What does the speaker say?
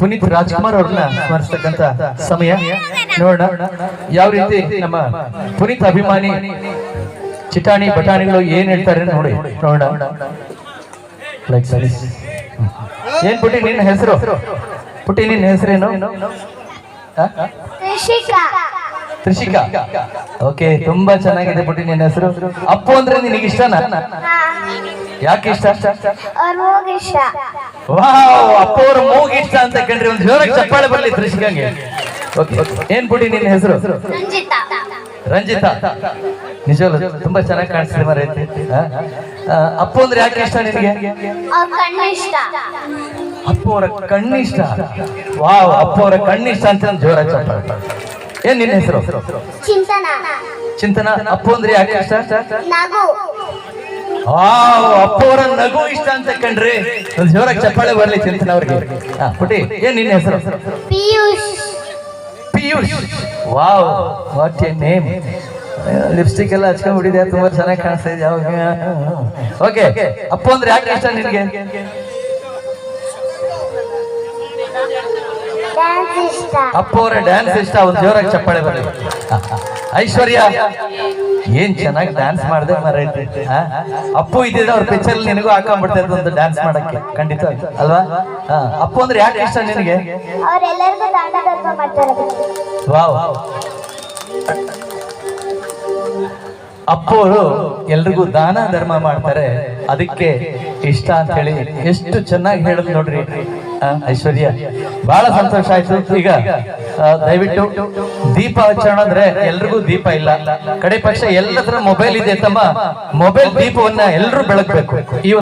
ಪುನೀತ್ ರಾಜ್ಕುಮಾರ್ ಅವ್ರನ್ನ ಸ್ಮರಿಸ್ತಕ್ಕಂತ ಸಮಯ ನೋಡೋಣ ಯಾವ ರೀತಿ ನಮ್ಮ ಪುನೀತ್ ಅಭಿಮಾನಿ ಚಿಟಾಣಿ ಬಟಾಣಿಗಳು ಏನ್ ಹೇಳ್ತಾರೆ ನೋಡಿ ನೋಡೋಣ. ಏನ್ ಪುಟಿ ನಿನ್ನ ಹೆಸರು? ಪುಟಿ ನಿನ್ನ ಹೆಸರೇನು? ತ್ರಿಷಿಕಾ. ಓಕೆ, ತುಂಬಾ ಚೆನ್ನಾಗಿದೆ ಪುಟಿ ನಿನ್ನ ಹೆಸರು. ಅಪ್ಪು ಅಂದ್ರೆ ನಿನಗೆ ಇಷ್ಟನಾ? ಯಾಕೆ ಇಷ್ಟ? ವಾವ್, ಅಪ್ಪ ಅವ್ರ ಮೂಗ್ ಇಷ್ಟ ಅಂತ ಕಂಡ್ರಿ. ಒಂದು ಜೋರಾಗಿ ಚಪ್ಪಾಳೆ ಬರ್ಲಿ ತ್ರಿಷಿಕಾಗೆ. ಏನ್ ಪುಟಿ ನಿನ್ನ ಹೆಸರು? ರಂಜಿತಾ. ನಿಜವಲ್ಲ ತುಂಬಾ ಚೆನ್ನಾಗಿ ಕಾಣಿಸ್ತಿದೆ ಮರೈತಿ. ಅಪ್ಪ ಅಂದ್ರೆ ಯಾಕೆ ಇಷ್ಟ ನಿನಗೆ? ಅಪ್ಪ ಅವರ ಕಣ್ಣಿಷ್ಟ. ವಾವ್, ಅಪ್ಪ ಅವರ ಕಣ್ಣಿಷ್ಟ ಅಂತ ಜೋರಾಗಿ ಚಪ್ಪಾಳೆ. ಏನ್ ನಿನ್ನ ಹೆಸರು? ಚಿಂತನಾ. ಅಪ್ಪ ಅಂದ್ರೆ ಯಾಕೆ ಇಷ್ಟ? ಅಪ್ಪ ಅವರ ನಗು ಇಷ್ಟ ಅಂತ ಕಂಡ್ರಿ. ಒಂದು ಜೋರಾಗಿ ಚಪ್ಪಾಳೆ ಬರ್ಲಿ ಚಿಂತನ ಅವ್ರಿಗೆ. ಪುಟಿ, ಏನ್ ನಿನ್ನ ಹೆಸರು? Piyush. Wow, what A name. Lipstick ಎಲ್ಲ ಹಚ್ಕೊಂಡ್ಬಿಟ್ಟಿದೆ, ತುಂಬಾ ಚೆನ್ನಾಗಿ ಕಾಣಿಸ್ತಾ ಇದೆ. ಓಕೆ, ಅಪ್ಪ ಅಂದ್ರೆ ಯಾಕೆ ಇಷ್ಟ ನಿನ್ಗೆ? ಅಪ್ಪ ಅವರ ಡ್ಯಾನ್ಸ್ ಇಷ್ಟ. ಒಂದು ಜೋರಾಗಿ ಚಪ್ಪಾಳೆ ಬರಲಿ. ಐಶ್ವರ್ಯ, ಏನ್ ಚೆನ್ನಾಗಿ ಡ್ಯಾನ್ಸ್ ಮಾಡಿದೆ ಮರೈತಿ. ಅಪ್ಪು ಇದ್ದಿದ್ರೆ ಅವ್ರ ಪಿಕ್ಚರ್ ನಿನಗೂ ಹಾಕೊಂಡ್ಬಿಡ್ತಾ ಇದ್ದು ಒಂದು ಡ್ಯಾನ್ಸ್ ಮಾಡಕ್ಕೆ, ಖಂಡಿತ ಅಲ್ವಾ? ಅಪ್ಪು ಅಂದ್ರೆ ಯಾಕೆ ಇಷ್ಟ ನಿನಗೆ? ವಾವ್, ಅಪ್ಪವರು ಎಲ್ರಿಗೂ ದಾನ ಧರ್ಮ ಮಾಡ್ತಾರೆ, ಅದಕ್ಕೆ ಇಷ್ಟ ಅಂತ ಹೇಳಿ ಎಷ್ಟು ಚೆನ್ನಾಗಿ ಹೇಳೋದು ನೋಡ್ರಿ ಐಶ್ವರ್ಯ. ಬಹಳ ಸಂತೋಷ ಆಯ್ತು. ಈಗ ದಯವಿಟ್ಟು ದೀಪ ಹಚ್ಚೋಣ ಅಂದ್ರೆ ಎಲ್ರಿಗೂ ದೀಪ ಇಲ್ಲ, ಕಡೆ ಪಕ್ಷ ಎಲ್ಲರ ಮೊಬೈಲ್ ಇದೆ ತಮ್ಮ. ಮೊಬೈಲ್ ದೀಪವನ್ನ ಎಲ್ಲರೂ ಬೆಳಗ್ಬೇಕು. ಈ